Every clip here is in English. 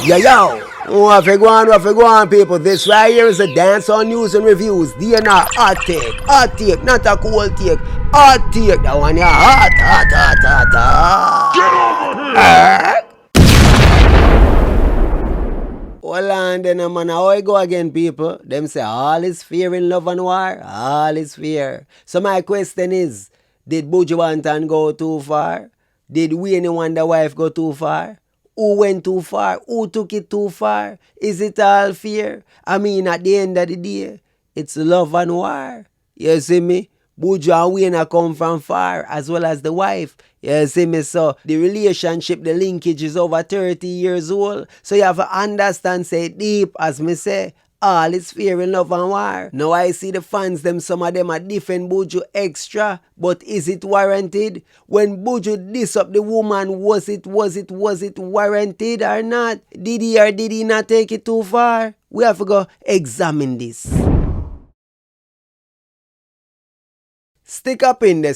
Yo, what go on, people? This right here is a Dancehall news and reviews. DNR hot take, not a cool take, hot take. That one, yeah, hot. Get over here! Hold on then, man. How I go again, people? Them say all is fear in love and war. All is fear. So my question is, did Buju Banton go too far? Did we and Wonder Wife go too far? Who went too far? Who took it too far? Is it all fear? I mean, at the end of the day, it's love and war. You see me? Buju and Wayne come from far, as well as the wife. You see me? So the relationship, the linkage is over 30 years old. So you have to understand, say deep, as me say, all is fear in love and war. Now I see the fans, some of them are defend Buju extra, but is it warranted? When Buju diss up the woman, was it warranted or not? Did he or did he not take it too far? We have to go examine this. Stick up in there.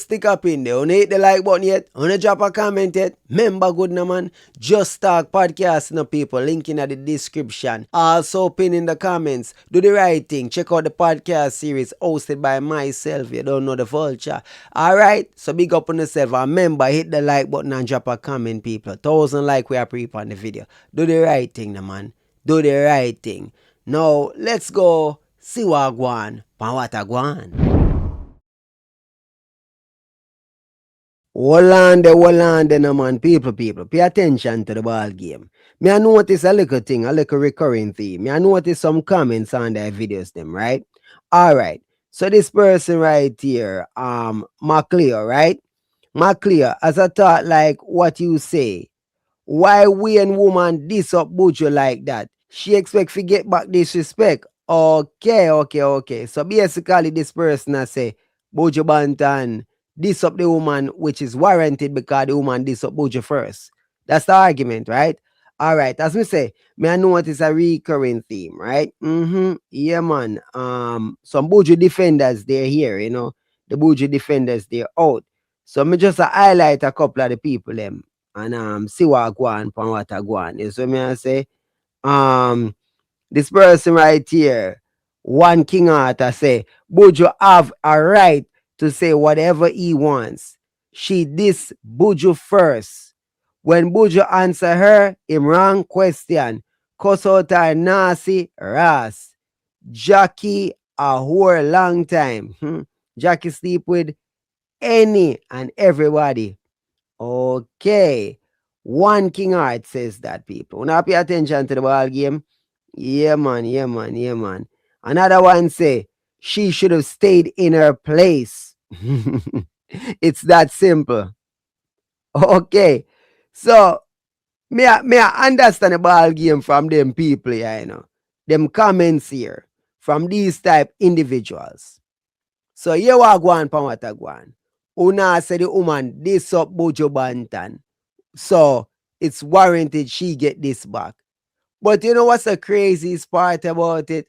Wanna hit the like button yet? Wanna drop a comment yet? Remember, good no man, Just Talk Podcast, no people. Link in the description. Also pin in the comments. Do the right thing. Check out the podcast series hosted by myself. You don't know the vulture. Alright, so big up on yourself. Remember, hit the like button and drop a comment, people. 1,000 like we are pre on the video. Do the right thing, no man. Do the right thing. Now, let's go see what go on. What go on. Hold on there, no man. People. Pay attention to the ball game. Me I notice a little thing, a little recurring theme. Me I notice some comments on their videos, them, right? Alright. So this person right here, McClear, right? McClear, as I thought like what you say. Why we and woman diss up Buju like that? She expect to get back disrespect. Okay. So basically this person I say, Buju Banton diss up the woman, which is warranted because the woman diss up Buju first. That's the argument, right? Alright, as we say, I know what is a recurring theme, right? Yeah, man. Some Buju defenders, they're here, you know. The Buju defenders, they're out. So me just highlight a couple of the people them and see what go on and what go on. You see me I say? This person right here, One King Arthur say, Buju have a right to say whatever he wants. She diss Buju first. When Buju answer her, him wrong question. Cuss out her nasty ras. Jackie a whore long time. Jackie sleep with any and everybody. Okay. One King Art says that, people. Now pay attention to the ball game. Yeah, man. Another one say, she should have stayed in her place. It's that simple. Okay. So, me I understand the ball game from them people here, you know. Them comments here from these type individuals. So, here we go on, what go on. Una say the woman diss up Buju Banton. So, it's warranted she get this back. But you know what's the craziest part about it?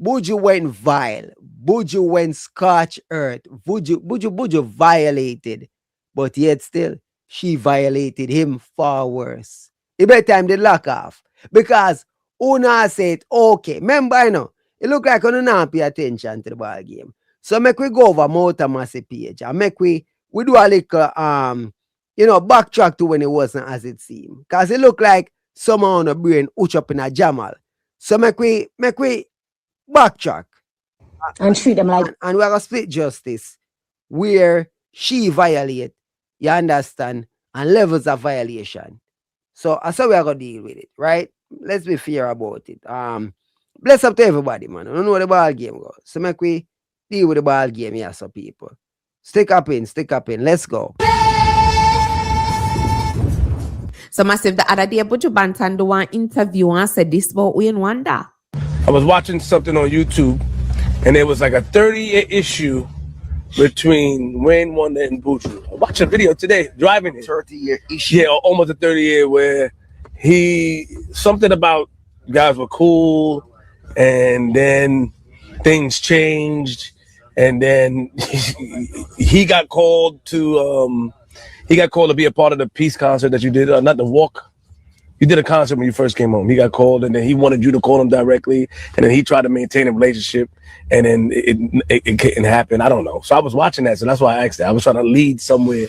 Buju went vile. Buju went scorched earth. Buju violated. But yet still, she violated him far worse. It better time they lock off. Because Una said, okay, remember, you know, it look like you not pay attention to the ball game. So make we go over Motor Massey page and make we do a little backtrack to when it wasn't as it seemed. Because it look like someone on the brain uch up in a jamal. So make we backtrack and treat them like, and we're gonna split justice where she violate, you understand, and levels of violation. So that's how we're gonna deal with it, right? Let's be fair about it. Bless up to everybody, man. I don't know where the ball game goes. So make we deal with the ball game, yeah, so people. Stick up in. Let's go. So massive the other day, Buju Banton do one interview and said this about Wayne Wonder. I was watching something on YouTube, and it was like a 30-year issue between Wayne Wonder and Buju. I watched a video today, driving it. 30-year issue? Yeah, almost a 30-year where something about guys were cool, and then things changed, and then he got called to be a part of the peace concert that you did, not the walk You did a concert when you first came home. He got called, and then he wanted you to call him directly, and then he tried to maintain a relationship, and then it couldn't happen. I don't know. So I was watching that, so that's why I asked that. I was trying to lead somewhere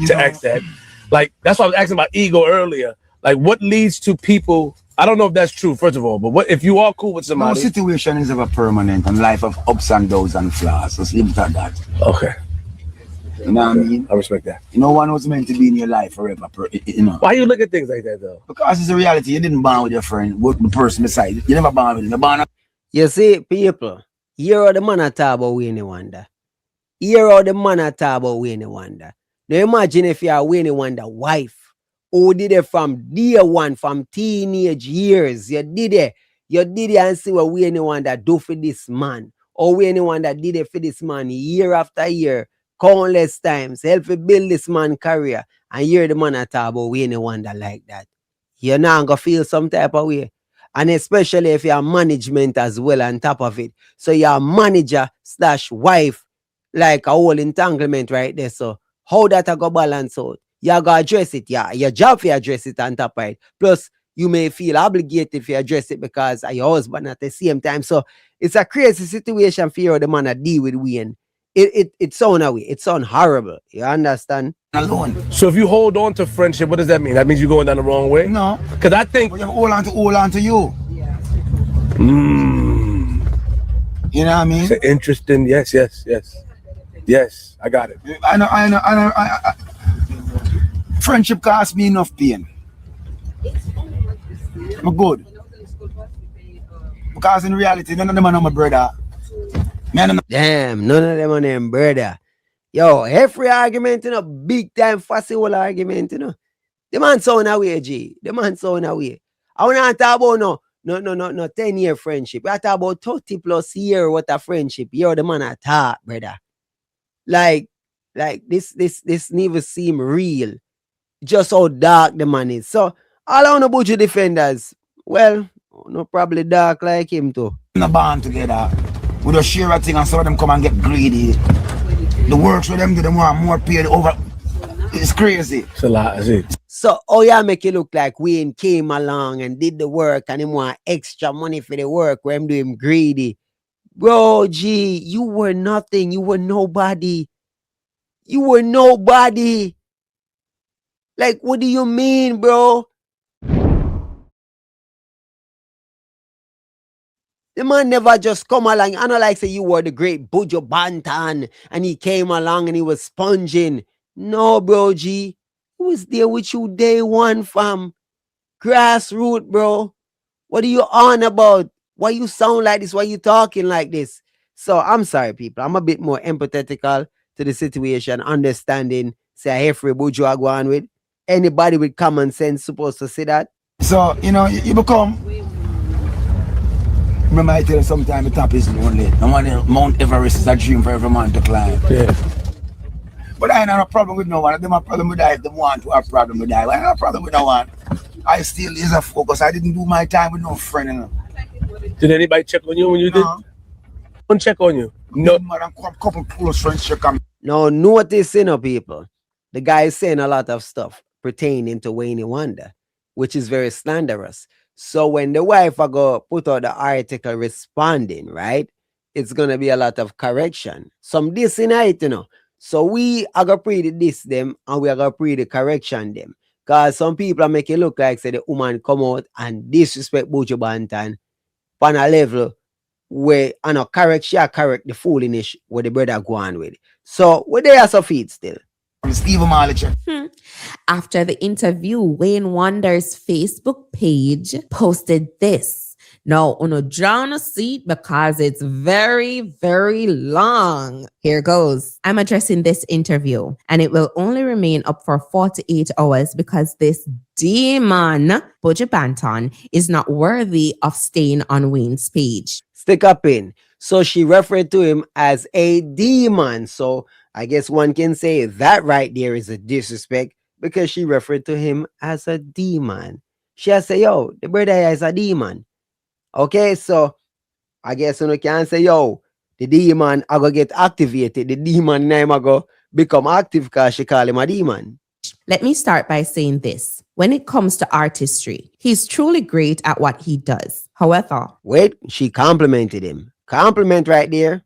to ask that. Like, that's why I was asking about ego earlier. Like, what leads to people? I don't know if that's true, first of all, but what if you are cool with somebody? No situation is ever permanent, and life of ups and downs and flaws. So leave it at that. Okay. You know what I mean? I respect that. No one was meant to be in your life forever. You know. Why you look at things like that, though? Because it's a reality. You didn't bond with your friend, with the person beside you. You never bond with him. You bond. You see, people, here are the man I talk about Winnie Wonder. Here are the man I talk about Winnie Wonder. Now imagine if you are Winnie Wonder wife, who did it from day one, from teenage years. You did it and see what Winnie Wonder do for this man. Or Winnie Wonder did it for this man year after year. Countless times, help to build this man's career, and you're the man that talk about Winnie Wonder like that. You're not gonna feel some type of way. And especially if you're management as well on top of it. So you're manager / wife, like a whole entanglement right there. So how that I go balance out? You gotta address it. Yeah, your job for address it on top of it. Plus, you may feel obligated if you address it because of your husband at the same time. So it's a crazy situation for you, the man that deal with Wayne. It sound away. It sound horrible. You understand? Alone. So if you hold on to friendship, what does that mean? That means you're going down the wrong way? No. Because I think... But you hold on to you. You know what I mean? It's interesting. Yes. Yes, I got it. I know. Friendship costs me enough pain. I'm good. Because in reality, none of them are my brother. Damn, none of them are them brother. Yo, every argument, you know, big time fussy whole argument, you know. The man sound away, G. The man sound away. I want to talk about no 10-year friendship. I talk about 30 plus year what a friendship. You're the man I talk, brother. Like this never seem real. Just how dark the man is. So all I want to Buju defenders, well, no probably dark like him too. In a band together. We just share a thing and some of them come and get greedy. The works with them do them want more paid over. It's crazy. It's a lot, is it? So oh yeah, make it look like Wayne came along and did the work and him want extra money for the work where him do him greedy. Bro, G, you were nothing. You were nobody. You were nobody. Like, what do you mean, bro? The man never just come along. I know like say you were the great Buju Banton and he came along and he was sponging. No, bro, G. He was there with you day one, fam. Grassroots, bro. What are you on about? Why you sound like this? Why you talking like this? So I'm sorry, people. I'm a bit more empathetical to the situation, understanding, say, every Buju I go on with. Anybody with common sense supposed to say that. So, you know, you become... Remember I tell you sometimes the top is lonely. Mount Everest is a dream for every man to climb. Yeah. But I ain't have a problem with no one. I have a problem with that if they want to have a problem with that. I ain't have a problem with no one. I still is a focus. I didn't do my time with no friend. You know. Did anybody check on you when you did? One check on you. No. Couple close friends check on me. Now, notice, you know, people. The guy is saying a lot of stuff pertaining to Wayne Wonder, which is very slanderous. So when the wife are go put out the article responding, right, it's gonna be a lot of correction. Some dissing it, you know. So we are gonna pre-diss them and we are gonna pre-correction them. Cause some people are making it look like say the woman come out and disrespect Buju Banton on a level where I know correct the foolishness where the brother go on with. So where they are so feet still. After the interview, Wayne Wonder's Facebook page posted this. Now, on a drown seat because it's very, very long. Here goes. I'm addressing this interview and it will only remain up for 48 hours because this demon, Buju Banton, is not worthy of staying on Wayne's page. Stick up in. So she referred to him as a demon. So I guess one can say that right there is a disrespect because she referred to him as a demon. She has say, yo, the brother is a demon. Okay, so I guess you can say, yo, the demon I go get activated. The demon name I go become active because she call him a demon. Let me start by saying this. when it comes to artistry. He's truly great at what he does. However, wait, she complimented him. Compliment right there.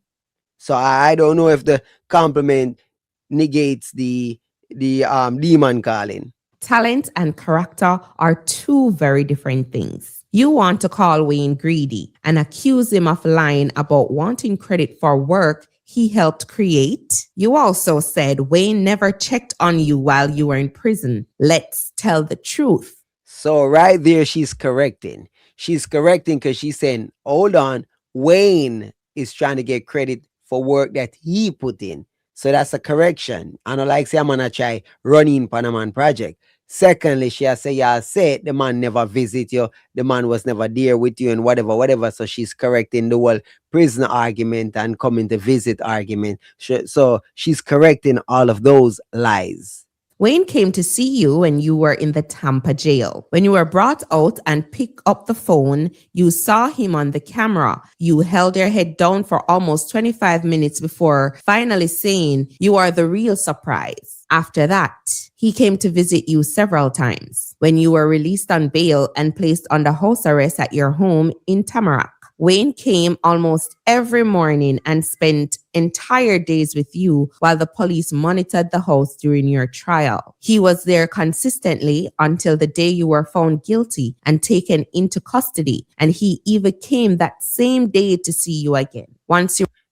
So I don't know if the compliment negates the demon calling. talent and character are two very different things. You want to call Wayne greedy and accuse him of lying about wanting credit for work he helped create. You also said Wayne never checked on you while you were in prison. Let's tell the truth. So right there, she's correcting. She's correcting because she's saying, hold on, Wayne is trying to get credit for work that he put in. So that's a correction. I don't like say I'm gonna try running Panaman project. Secondly, she has say, yeah, say the man never visit you, the man was never there with you and whatever, whatever. So she's correcting the whole prison argument and coming to visit argument. So she's correcting all of those lies. Wayne came to see you when you were in the Tampa jail. When you were brought out and picked up the phone, you saw him on the camera. You held your head down for almost 25 minutes before finally saying you are the real surprise. After that, he came to visit you several times. When you were released on bail and placed under house arrest at your home in Tamarack, Wayne came almost every morning and spent entire days with you while the police monitored the house during your trial. He was there consistently until the day you were found guilty and taken into custody, and he even came that same day to see you again.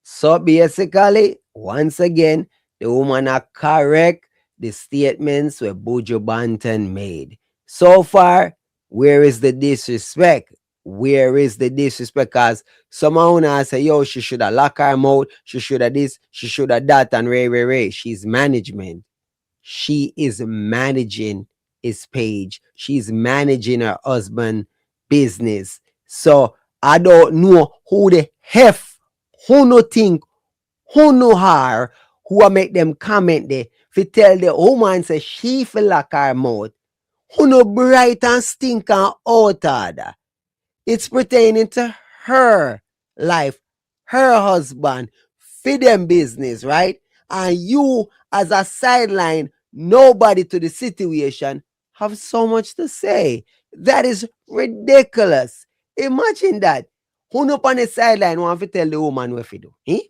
So basically, once again, the woman are correct the statements where Buju Banton made. So far, where is the disrespect? Where is the disrespect? Because someone has say, yo, she should have locked her mouth, she should have this, she should have that, and ray. She's management. She is managing his page. She's managing her husband business. So I don't know who the hef, who no think, who know her, who make them comment there, fi tell the woman say she fi lock her mouth. Who no bright and stink and outer. It's pertaining to her life, her husband, for them business, right? And you, as a sideline, nobody to the situation, have so much to say. That is ridiculous. Imagine that. Who no on the sideline want to tell the woman what to do? Eh?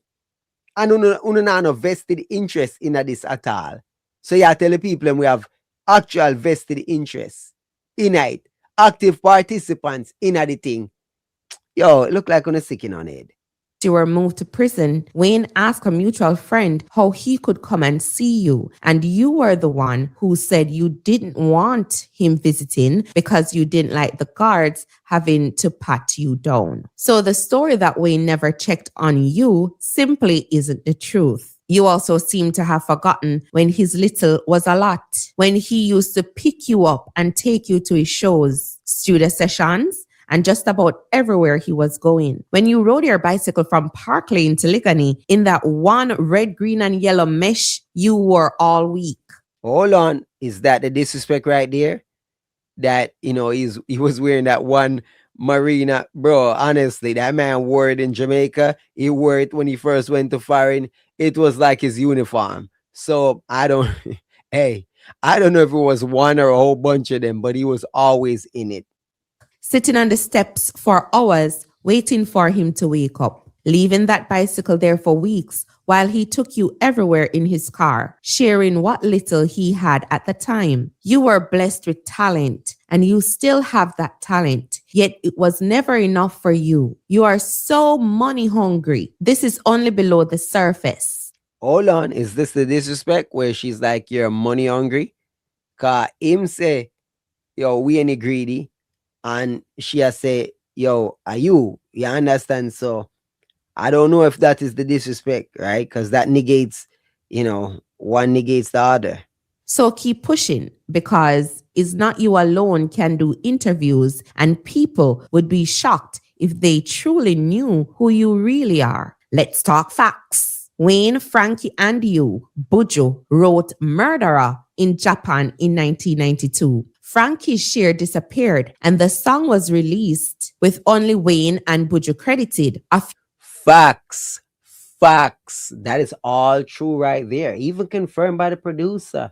And who no vested interest in this at all. So you tell the people we have actual vested interest in it. Active participants in the thing. Yo, it look like on a sicking on it. You were moved to prison, Wayne asked a mutual friend how he could come and see you. And you were the one who said you didn't want him visiting because you didn't like the guards having to pat you down. So the story that Wayne never checked on you simply isn't the truth. You also seem to have forgotten when his little was a lot, when he used to pick you up and take you to his shows, studio sessions, and just about everywhere he was going. When you rode your bicycle from Park Lane to Ligani in that one red, green, and yellow mesh you wore all week. Hold on. Is that the disrespect right there? That, he was wearing that one marina. Bro, honestly, that man wore it in Jamaica. He wore it when he first went to foreign. It was like his uniform. So I don't know if it was one or a whole bunch of them, but he was always in it. Sitting on the steps for hours, waiting for him to wake up, leaving that bicycle there for weeks while he took you everywhere in his car, sharing what little he had at the time. You were blessed with talent, and you still have that talent, yet it was never enough for you. You are so money hungry. This is only below the surface. Hold on, is this the disrespect where she's like, you're money hungry? Cause him say, yo, we ain't greedy. And she has say, yo, are you? You understand? So I don't know if that is the disrespect, right? Because that negates, one negates the other. So keep pushing, because it's not you alone can do interviews, and people would be shocked if they truly knew who you really are. Let's talk facts. Wayne, Frankie, and you, Buju, wrote Murderer in Japan in 1992. Frankie's share disappeared, and the song was released with only Wayne and Buju credited. Facts. That is all true right there. Even confirmed by the producer.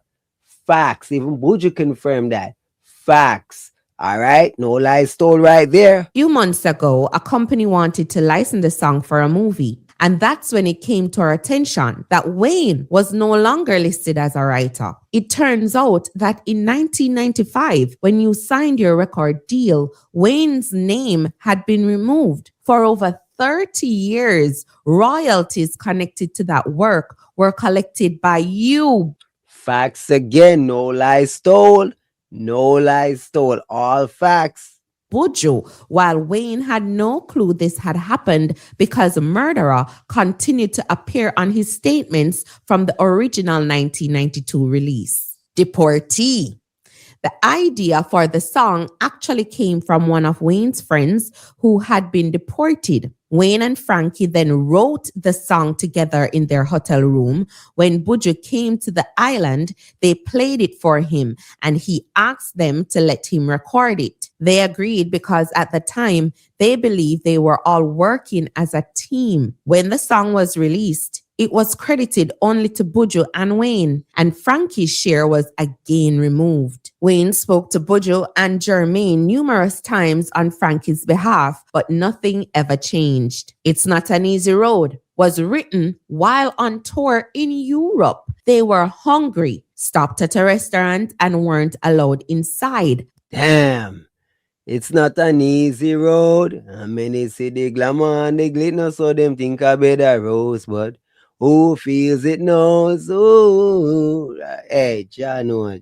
Facts. Even Buju confirmed that. Facts. All right, no lies told right there. Few months ago, a company wanted to license the song for a movie. And that's when it came to our attention that Wayne was no longer listed as a writer. It turns out that in 1995, when you signed your record deal, Wayne's name had been removed. For over 30 years, royalties connected to that work were collected by you. Facts again, no lies told. No lies told. All facts. Buju, while Wayne had no clue this had happened because Murderer continued to appear on his statements from the original 1992 release. Deportee. The idea for the song actually came from one of Wayne's friends who had been deported. Wayne and Frankie then wrote the song together in their hotel room. When Buju came to the island, they played it for him and he asked them to let him record it. They agreed because at the time, they believed they were all working as a team. When the song was released, it was credited only to Buju and Wayne, and Frankie's share was again removed. Wayne spoke to Buju and Germain numerous times on Frankie's behalf, but nothing ever changed. It's Not an Easy Road was written while on tour in Europe. They were hungry, stopped at a restaurant, and weren't allowed inside. Damn. It's not an easy road. And many see the glamour and the glitter, so them think I better rose, but who feels it knows? Ooh. Hey, Jano.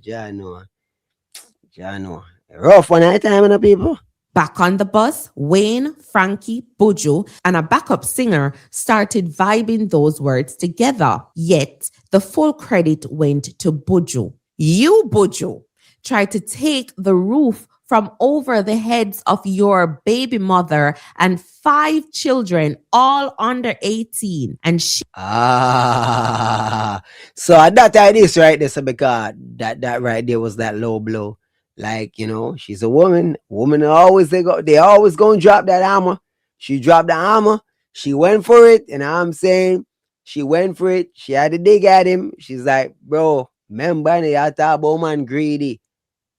Rough one at a time, you people. Back on the bus, Wayne, Frankie, Buju, and a backup singer started vibing those words together. Yet, the full credit went to Buju. You, Buju, tried to take the roof from over the heads of your baby mother and 5 children, all under 18. And she... So at that time, this right there, so because that right there was that low blow. Like, you know, she's a woman. Women always, they always gonna drop that armor. She dropped the armor. She went for it. And I'm saying, she went for it. She had to dig at him. She's like, bro, remember, you talk about man greedy.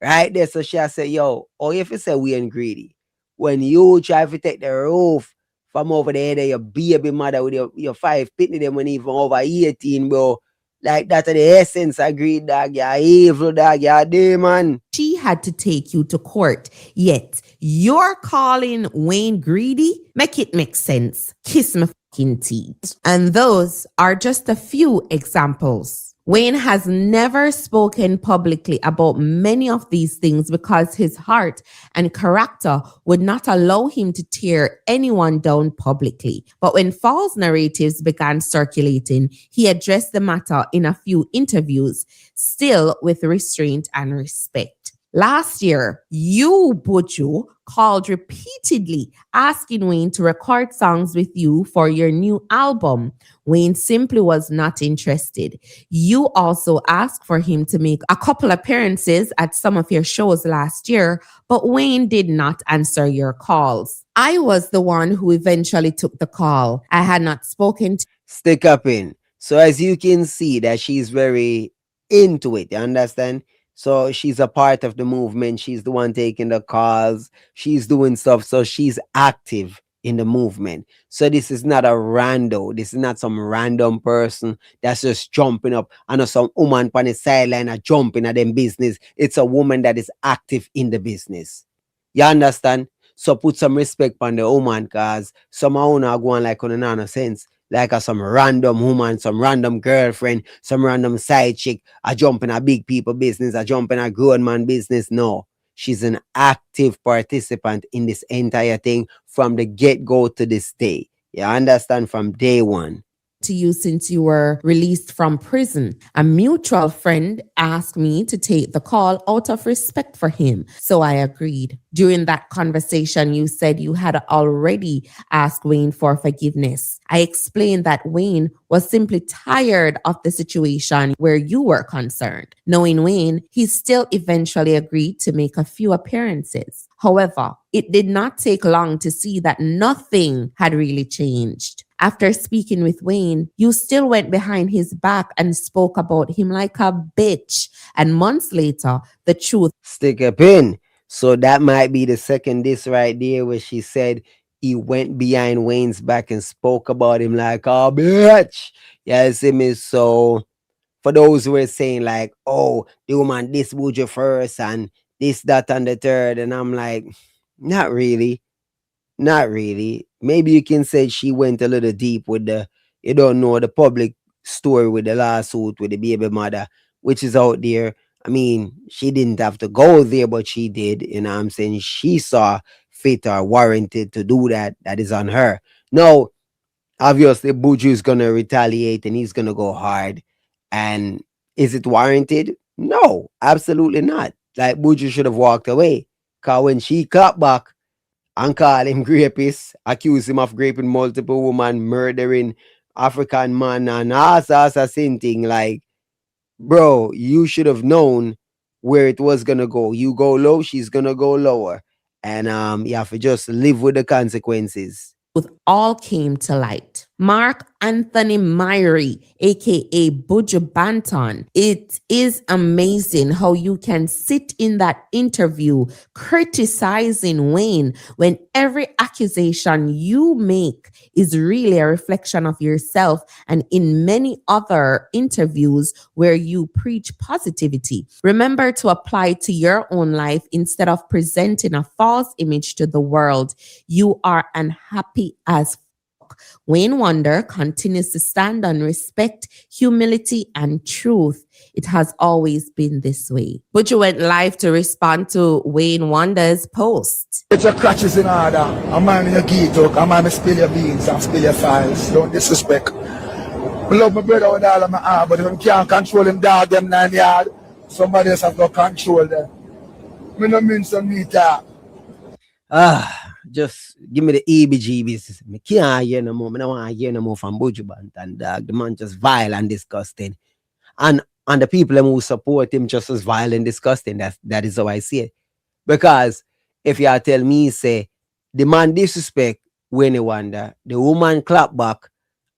Right there. So she said, yo, oh, if you say we ain't greedy, when you try to take the roof from over the head of your baby mother with your 5 pitney them when even over 18, bro. Like that's the essence of greed, dog. You're evil, dog. You're a demon. She had to take you to court. Yet you're calling Wayne greedy? Make it make sense. Kiss my fucking teeth. And those are just a few examples. Wayne has never spoken publicly about many of these things because his heart and character would not allow him to tear anyone down publicly. But when false narratives began circulating, he addressed the matter in a few interviews, still with restraint and respect. Last year, you, Buju, called repeatedly asking Wayne to record songs with you for your new album. Wayne simply was not interested. You also asked for him to make a couple appearances at some of your shows last year, but Wayne did not answer your calls. I was the one who eventually took the call. I had not spoken to... Stick up in. So as you can see that she's very into it, you understand? So she's a part of the movement. She's the one taking the calls. She's doing stuff. So she's active in the movement. So this is not a rando. This is not some random person that's just jumping up. I know some woman on the sideline are jumping at them business. It's a woman that is active in the business. You understand? So put some respect on the woman, because some women are going like on another sense. Like some random woman, some random girlfriend, some random side chick, a jump in a big people business, a jump in a grown man business. No, she's an active participant in this entire thing from the get-go to this day. You understand? From day one. To you since you were released from prison. A mutual friend asked me to take the call out of respect for him, so I agreed. During that conversation, you said you had already asked Wayne for forgiveness. I explained that Wayne was simply tired of the situation where you were concerned. Knowing Wayne, he still eventually agreed to make a few appearances. However, it did not take long to see that nothing had really changed. After speaking with Wayne, you still went behind his back and spoke about him like a bitch. And months later, the truth Stick a pin. So that might be the second diss right there where she said he went behind Wayne's back and spoke about him like a bitch. Yeah, see me. So for those who were saying like, oh, the woman this Buju first and this, that, and the third, and I'm like, not really. Not really. Maybe you can say she went a little deep with you don't know, the public story with the lawsuit with the baby mother, which is out there. I mean, she didn't have to go there, but she did. You know what I'm saying? She saw fit or warranted to do that. That is on her. No, obviously, Buju is going to retaliate and he's going to go hard. And is it warranted? No, absolutely not. Like, Buju should have walked away. Because when she cut back, and call him rapist, accuse him of raping multiple women, murdering African man, and assassin thing. Like, bro, you should have known where it was gonna go. You go low, she's gonna go lower, and you have to just live with the consequences. all came to light. Mark Anthony Myrie, aka Buju Banton. It is amazing how you can sit in that interview criticizing Wayne when every accusation you make is really a reflection of yourself, and in many other interviews where you preach positivity. Remember to apply to your own life instead of presenting a false image to the world. You are unhappy as Wayne Wonder continues to stand on respect, humility, and truth. It has always been this way. Buju went live to respond to Wayne Wonder's post. Get your crutches in order. I'm on your key talk. I'm on spill your beans and spill your files. Don't disrespect. I love my brother with all of my heart, but if I can't control him dog them 9 yards, somebody else have to control them. Me no mean some me talk. Just give me the EBGBs. Me can't hear no more. I don't want to hear no more from Buju Banton, dog. The man just vile and disgusting. And the people who support him just as vile and disgusting. That is how I see it. Because if you tell me, say, the man disrespect Wayne Wonder, the woman clap back,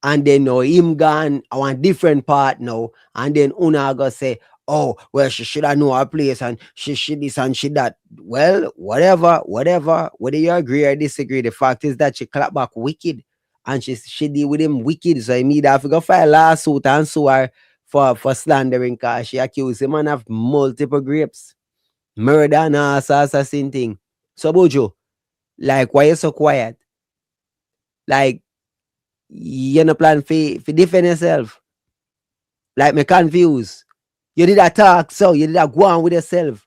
and then know him gone on a different part now, and then Una go say, oh, well, she should have know her place and she this and she that. Well, whatever, whether you agree or disagree, the fact is that she clap back wicked and she deal with him wicked. So I mean, I have to go file a lawsuit and sue her for slandering because she accused him of multiple grapes, murder and assassin thing. So Buju, like, why you so quiet? Like, you no plan for defend yourself? Like, me confused. You did that talk, so you did that go on with yourself.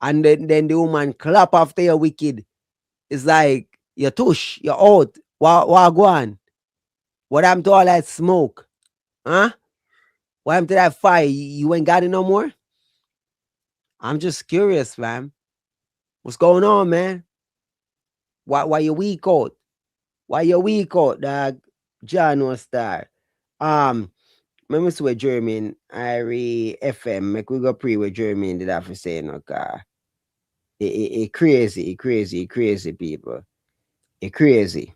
And then the woman clap after your wicked. It's like, you tush, you're out. What go on? What happened to all that smoke? Huh? What happened to that fire? You ain't got it no more? I'm just curious, fam. What's going on, man? Why you weak out? Why you weak out, dog? John was star. Let me see what German Irie FM. Make we go pre with German did have to say no car. It crazy people. It crazy.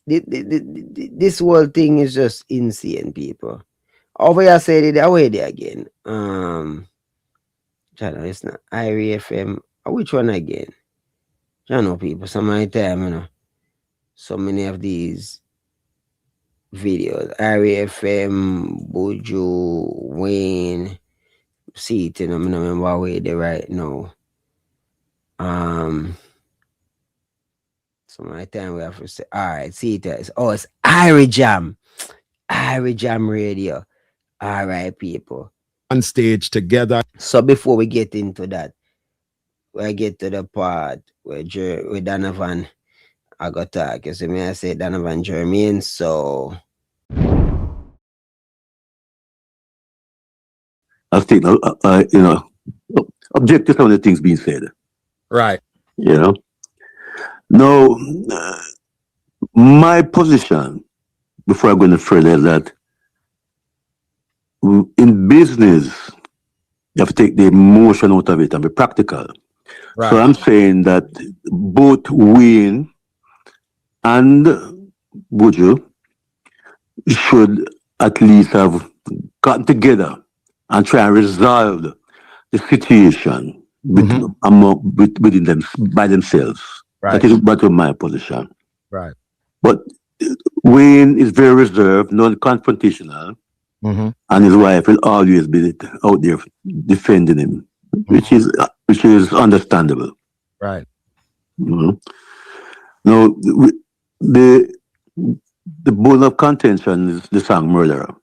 This whole thing is just insane, people. Over here said it already again. It's not Irie FM. Which one again? I know, people. Some of the time, you know. So many of these videos. RFM, Buju, Wayne. See it, you know, I don't remember where they right now. So my time we have to say, all right, see it. It's Irie Jam. Irie Jam Radio. All right, people. On stage together. So before we get into that, we get to the part where Donovan, I got talk. You see me, I say Donovan Germain, so I think, object to some of the things being said. Right. You know. Now, my position, before I go any further, is that in business, you have to take the emotion out of it and be practical. Right. So I'm saying that both Wayne and Buju should at least have gotten together and try and resolve the situation within them by themselves. Right. That is my position. Right. But Wayne is very reserved, non-confrontational, and his wife will always be out there defending him, which is understandable. Right. Mhm. Now, the bone of contention is the song "Murderer,"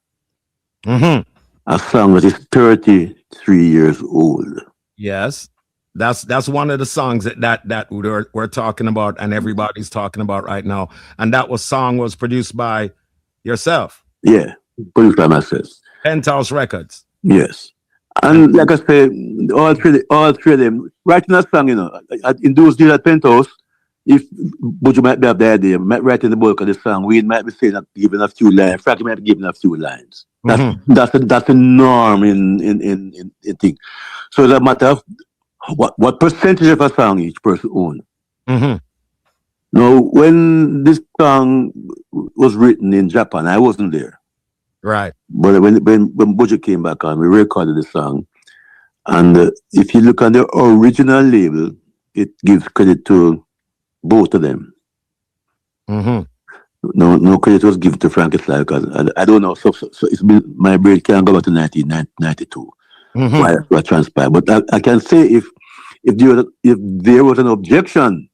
a song that is 33 years old. Yes. That's one of the songs that we're talking about and everybody's talking about right now. And that song was produced by yourself. Yeah, produced by myself. Penthouse Records. Yes. And like I say, all three of them writing a song, in those days at Penthouse, if Buju might be have the idea, might write in the bulk of the song, we might be saying giving a few lines, Frankie might be giving a few lines. That's a norm in thing. So it's a matter of what percentage of a song each person owns. Now, when this song was written in Japan, I wasn't there. Right. But when Buju came back on, we recorded the song. And if you look on the original label, it gives credit to both of them. No credit was given to Frankie Sly because I don't know. So it's been, my brain can't go back to 1992. What transpired. But I can say if there was an objection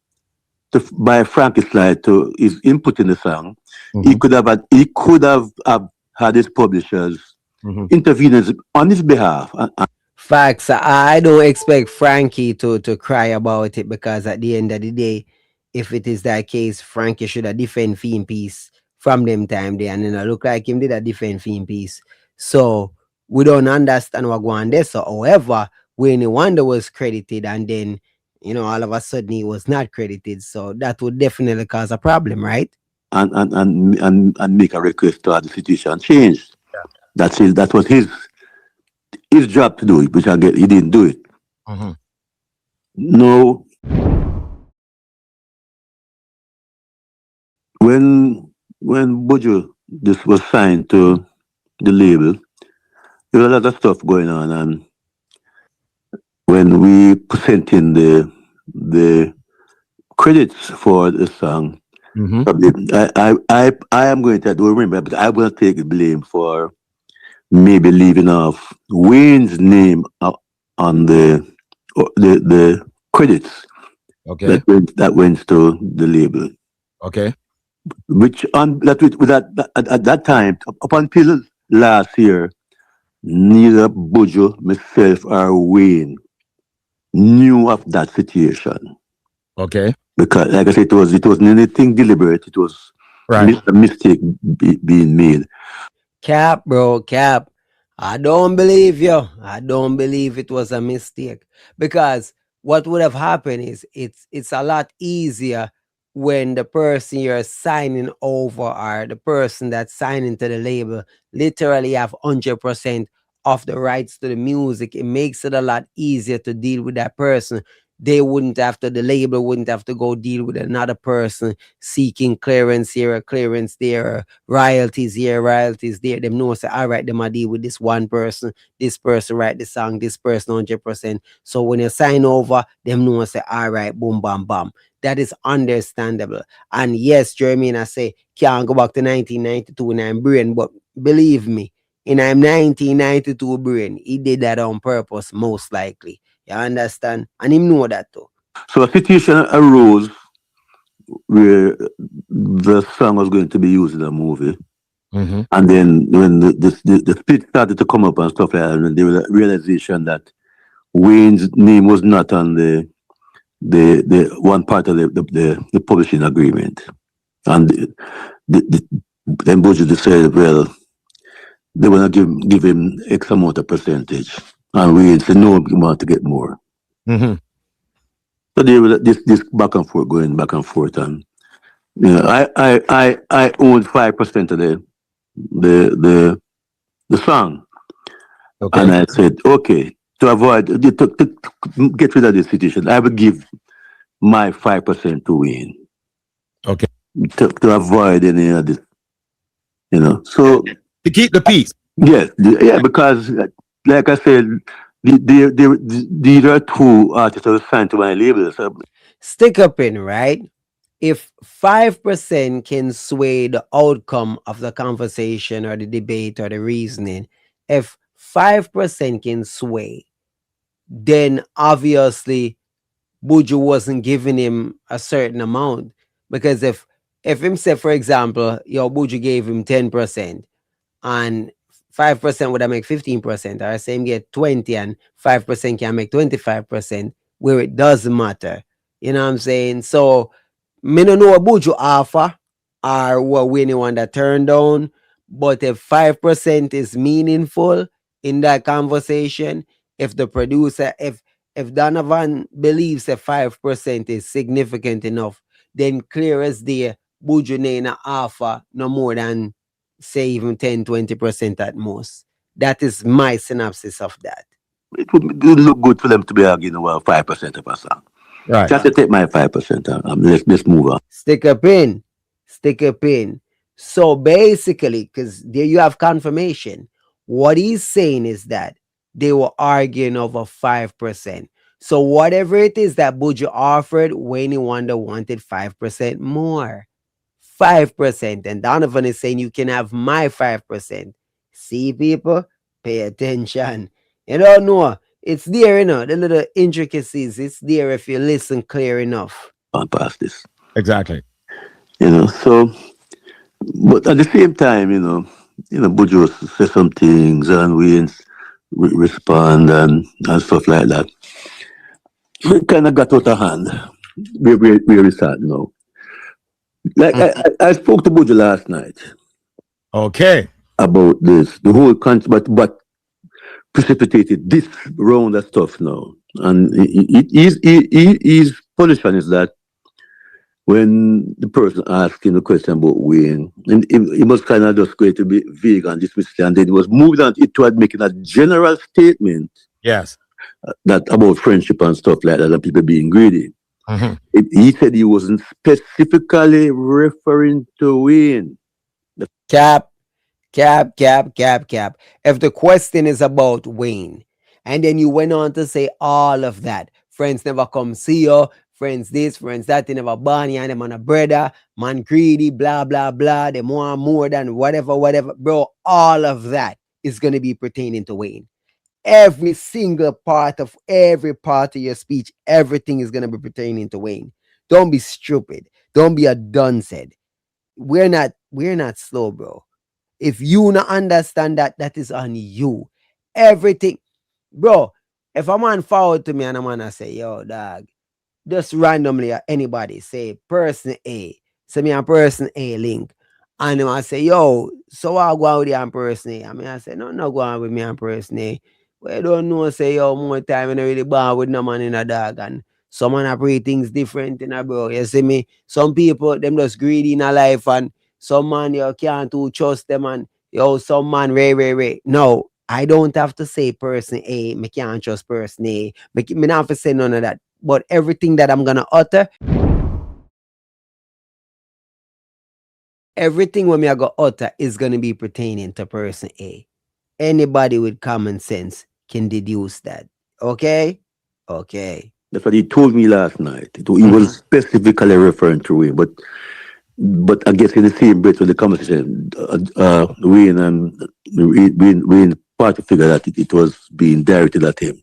by Frankie Sly to his input in the song, he could have had his publishers intervene on his behalf. Facts. I don't expect Frankie to cry about it because at the end of the day, if it is that case, Frankie should have defend theme piece from them time there, and then I look like him did a defend theme piece. So we don't understand what going on there. So however, when Wonder was credited and then all of a sudden he was not credited, so that would definitely cause a problem, right? And make a request to have the situation changed. That was his job to do it, which he didn't do it. No. When Buju this was signed to the label, there was a lot of stuff going on, and when we sent in the credits for the song, I am going to, I don't remember, but I will take the blame for maybe leaving off Wayne's name on the credits. Okay. That went to the label. Okay. Which at that time, up until last year, neither Buju, myself, or Wayne knew of that situation. Okay. Because, like I said, it wasn't anything deliberate. It was a mistake being made. Cap, bro, Cap. I don't believe you. I don't believe it was a mistake. Because what would have happened is it's a lot easier when the person you're signing over or the person that's signing to the label literally have 100% of the rights to the music. It makes it a lot easier to deal with that person. The label wouldn't have to go deal with another person seeking clearance here or clearance there, or royalties here, royalties there. Them know say, all right, them I deal with this one person, this person write the song, this person 100%. So when you sign over, them know say, all right, boom, bam, bam. That is understandable. And yes, Jermaine, I say, can't go back to 1992 in I'm brain, but believe me, in I'm 1992 brain, he did that on purpose, most likely. You understand? And him know that too. So a situation arose where the song was going to be used in a movie. And then when the split started to come up and stuff like that, and there was a realization that Wayne's name was not on the one part of the publishing agreement. And then Buju decided, well, they want to give him X amount of percentage. And Wayne said, no, we want to get more. So there was this back and forth, going back and forth. And I owned 5% of the song. Okay. And I said, okay, to get rid of this situation, I would give my 5% to Wayne. Okay. to avoid any of this, So To keep the peace. yes, because like I said, these are two artists that were signed to my label. So Stick up in, right? If 5% can sway the outcome of the conversation or the debate or the reasoning, if 5% can sway, then obviously Buju wasn't giving him a certain amount. Because if him say, for example, Buju gave him 10% and 5% would have make 15%, or say him get 20 and 5% can make 25%, where it doesn't matter. You know what I'm saying? So me no know what Buju offer or what we anyone that turned down, but if 5% is meaningful in that conversation, if the producer, if Donovan believes that 5% is significant enough, then clear as day, Buju Nena offer no more than say even 10-20% at most. That is my synopsis of that. it would look good for them to be arguing about 5% of a song. Right. Just to take my 5%. Let's move on. Stick a pin. Stick a pin. So basically, because there you have confirmation, what he's saying is that they were arguing over 5%. So whatever it is that Buju offered, Wayne Wonder wanted 5% more. 5%. And Donovan is saying you can have my 5%. See, people, pay attention. You don't know. It's there, the little intricacies. It's there if you listen clear enough. On past this. Exactly. So, but at the same time, Buju says some things and we respond and stuff like that. So it kind of got out of hand. Where is that now? Like I spoke to Buju last night Okay. about this, the whole country, but precipitated this round of stuff now. And his position is that when the person asked him the question about Wayne, and he was kind of just going to be vague and dismiss it, and then he was moving on toward making a general statement Yes. that about friendship and stuff like that, and people being greedy. Mm-hmm. He said he wasn't specifically referring to Wayne. Cap. If the question is about Wayne, and then you went on to say all of that, friends never come see you, friends this, friends that, they never born you, and them on a brother, man greedy, blah, blah, blah, they want more than whatever, bro, all of that is going to be pertaining to Wayne. Every single part of your speech, everything is going to be pertaining to Wayne. Don't be stupid. Don't be a duncead. We're not slow, bro. If you not understand that, that is on you. Everything, bro. If a man forward to me and a man I say, yo, dog, just randomly anybody say person A, send me a person A link, and I say, yo, so I go out with you on person A. I mean, I say, no go on with me on person A. But I don't know, say, yo, more time and I really bond with no man in a dog, and some man pray things different in a bro. You see me? Some people them just greedy in a life, and some man you can't too trust them, and yo, some man ray. No, I don't have to say person A, me can't trust person A. Me not have to say none of that. But everything that I'm gonna utter, everything when me I go utter is gonna be pertaining to person A. Anybody with common sense can deduce that. Okay? Okay. That's what he told me last night. He was specifically referring to Wayne, but I guess in the same breath with the conversation, Wayne part to figure that it was being directed at him,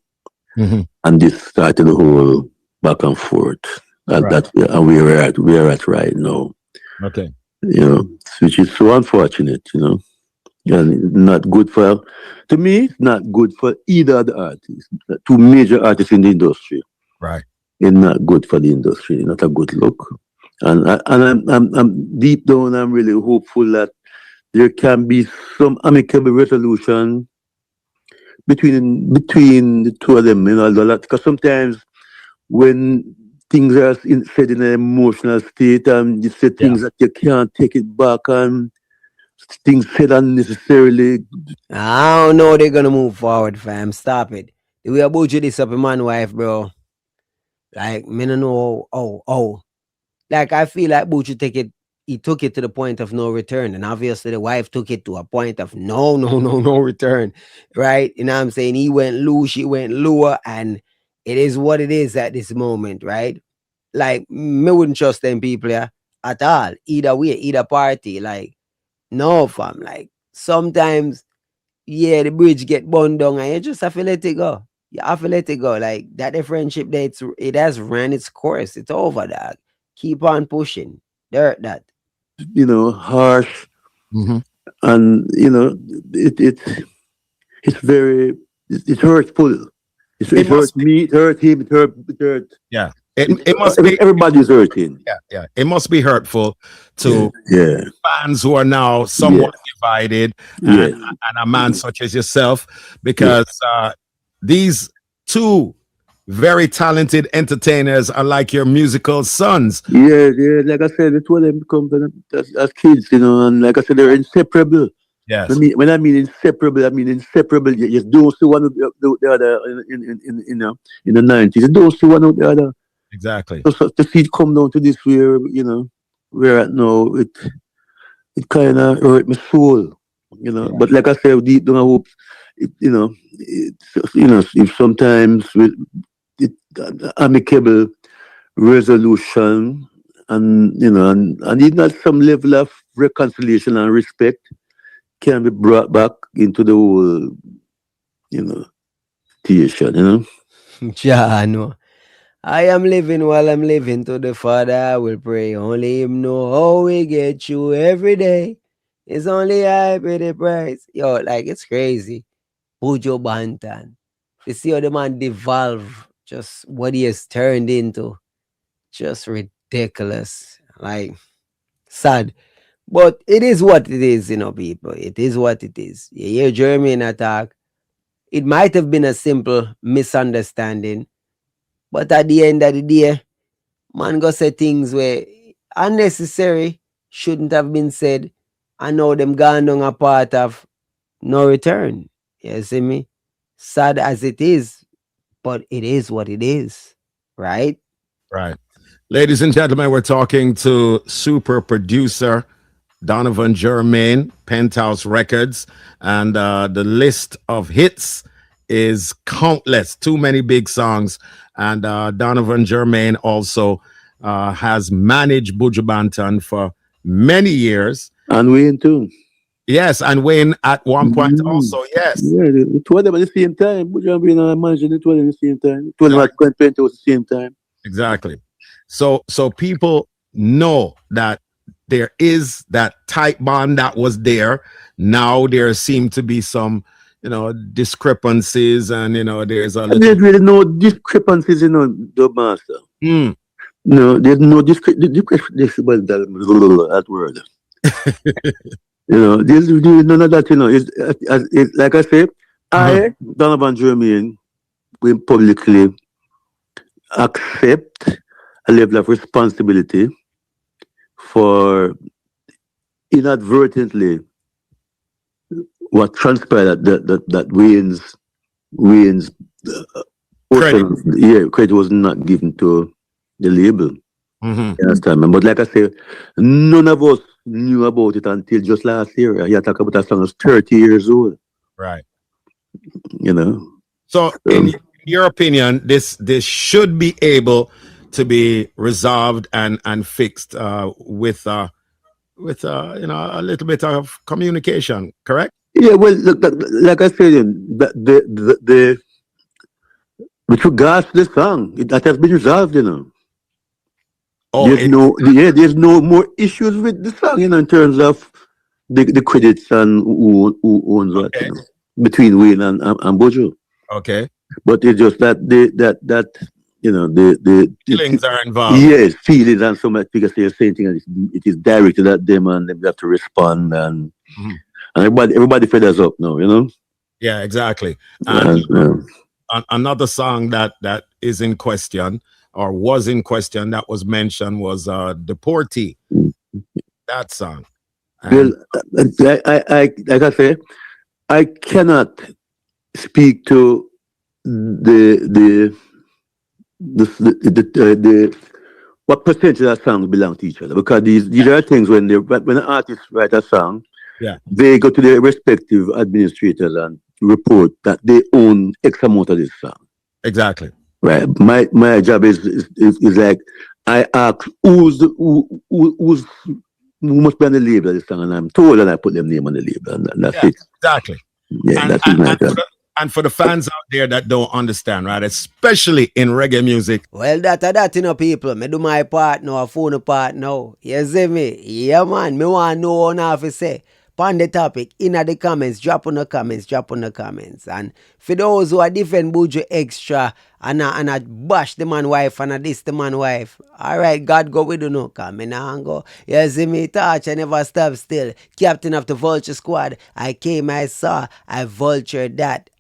and this started the whole back and forth. That's and we are at right now. Okay. Which is so unfortunate. And not good for, to me, not good for either of the artists. Two major artists in the industry. Right. It's not good for the industry. Not a good look. And I'm deep down. I'm really hopeful that there can be some amicable resolution between the two of them. Because sometimes when things are said in an emotional state, and you say things that you can't take it back, and things said unnecessarily. I don't know they're gonna move forward, fam. Stop it. The way about you this up in man wife, bro. Like, me no know. Oh. Like, I feel like Buju take it he took it to the point of no return. And obviously the wife took it to a point of no return. Right? You know what I'm saying? He went low, she went lower, and it is what it is at this moment, right? Like, me wouldn't trust them people, yeah, at all. Either way, either party. Like, no, fam. Like, sometimes, yeah, the bridge get burned down and you just have to let it go. You have to let it go. Like, that the friendship that it has ran its course. It's over, dog. Keep on pushing. Dirt that. Harsh, Mhm. and it's very, it's hurtful. It hurt me, it hurt him, it hurt. Yeah. It must be Everybody's hurting. yeah. It must be hurtful to Yeah. fans who are now somewhat divided, Yeah. and a man such as yourself, because these two very talented entertainers are like your musical sons. Yeah. Like I said, it's what they become as kids, and like I said, they're inseparable. Yes. When I mean inseparable, I mean inseparable. You just don't see one of the other in the 90s. You don't see one of the other. Exactly. So to see it come down to this where at now, it kind of hurt my soul, But like I said, deep down I hope, if sometimes with it, amicable resolution, and even at some level of reconciliation and respect can be brought back into the whole, situation, Ja, no. I am living while I'm living, to the Father I will pray. Only him know how we get through every day. It's only I pay the price. Yo, like, it's crazy. Buju Banton. You see how the man devolve, just what he has turned into. Just ridiculous. Like, sad. But it is what it is, people. It is what it is. You hear Germain attack. It might have been a simple misunderstanding, but at the end of the day, man go say things where unnecessary, shouldn't have been said, and now them gone on a part of no return. You see me? Sad as it is, but it is what it is, right? Right. Ladies and gentlemen, we're talking to super producer Donovan Germain, Penthouse Records, and the list of hits is countless. Too many big songs. And Donovan Germain also has managed Buju Banton for many years. And Wayne too. Yes, and Wayne at one point also, yes. Yeah, the two of them at the same time. Buju and Wayne are managing the two of them at the same time. Two of them at 2020 was the same time. Exactly. So people know that there is that tight bond that was there. Now there seem to be some, discrepancies, and there's a little. There's really no discrepancies, the master. No, there's no discrepancies. That word. There's really none of that. It's like I say, I, Donovan Germain, will publicly accept a level of responsibility for inadvertently what transpired that Wayne's credit was not given to the label. You understand? But like I say, none of us knew about it until just last year. You talk about that song was 30 years old. Right. So in your opinion, this should be able to be resolved and fixed with a little bit of communication, correct? Yeah, well, look, like I said, the with regards to the song, that has been resolved, Oh, there's no more issues with the song, in terms of the credits and who owns what, between Wayne and Buju. Okay. But it's just that the feelings are involved. Yes, feelings, and so much because they're saying things, it is directed at them, and they have to respond, and everybody fed us up now, Yeah, exactly. And another song that is in question, or was in question, that was mentioned, was Deportee. That song. Well, I like I say, I cannot speak to the what percentage of songs belong to each other? Because these are things when an artist write a song, Yeah. they go to their respective administrators and report that they own X amount of this song. Exactly. Right. My job is like I ask who's who must be on the label of this song, and I'm told that I put them name on the label, and that's it. Exactly. Yeah, that's my job. And for the fans out there that don't understand, right, especially in reggae music. Well, that, you know, people. Me do my part now, a phone part now. You see me? Yeah, man. Me want to know what I have to say. On the topic, in the comments, drop on the comments. And for those who are defend Buju extra and I bash the man wife and I diss the man wife, alright, God go with you no, come in and go. You see me touch, I never stop still. Captain of the Vulture Squad, I came, I saw, I vultured that.